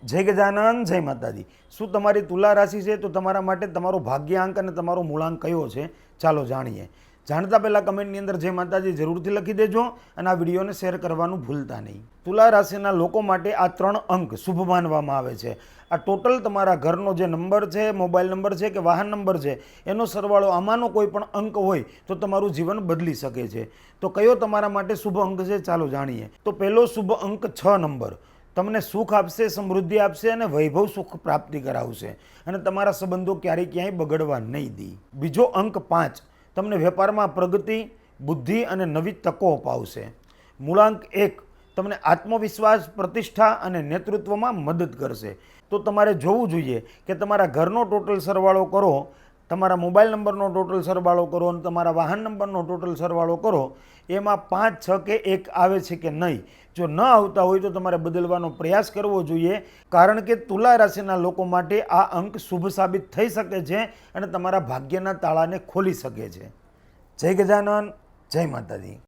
જય ગજાનન, જય માતાજી। શું તમારી તુલા રાશિ છે તો તમારા માટે તમારો ભાગ્યાંક અને તમારો મૂળાંક કયો છે ચાલો જાણીએ। જાણતા પહેલાં કમેન્ટની અંદર જય માતાજી જરૂરથી લખી દેજો અને આ વિડીયોને શેર કરવાનું ભૂલતા નહીં। તુલા રાશિના લોકો માટે આ 3 અંક શુભ માનવામાં આવે છે। આ ટોટલ તમારા ઘરનો જે નંબર છે, મોબાઈલ નંબર છે કે વાહન નંબર છે, એનો સરવાળો આમાંનો કોઈ પણ અંક હોય તો તમારું જીવન બદલી શકે છે। તો કયો તમારા માટે શુભ અંક છે ચાલો જાણીએ। તો પહેલો શુભ અંક 6 નંબર તમને સુખ આપશે, સમૃદ્ધિ આપશે અને વૈભવ સુખ પ્રાપ્તિ કરાવશે અને તમારા સંબંધો ક્યારેય ક્યાંય બગડવા નહીં દે। બીજો અંક 5 તમને વેપારમાં પ્રગતિ, બુદ્ધિ અને નવી તકો અપાવશે। મૂળાંક 1 તમને આત્મવિશ્વાસ, પ્રતિષ્ઠા અને નેતૃત્વમાં મદદ કરશે। તો તમારે જોવું જોઈએ કે તમારા ઘરનો ટોટલ સરવાળો કરો, તમારા મોબાઈલ નંબરનો ટોટલ સરવાળો કરો અને તમારા વાહન નંબરનો ટોટલ સરવાળો કરો, એમાં 5, 6 કે 1 આવે છે કે નહીં। જો ન આવતા હોય તો તમારે બદલવાનો પ્રયાસ કરવો જોઈએ, કારણ કે તુલા રાશિના લોકો માટે આ અંક શુભ સાબિત થઈ શકે છે અને તમારા ભાગ્યના તાળાને ખોલી શકે છે। જય ગજાનન, જય માતાજી।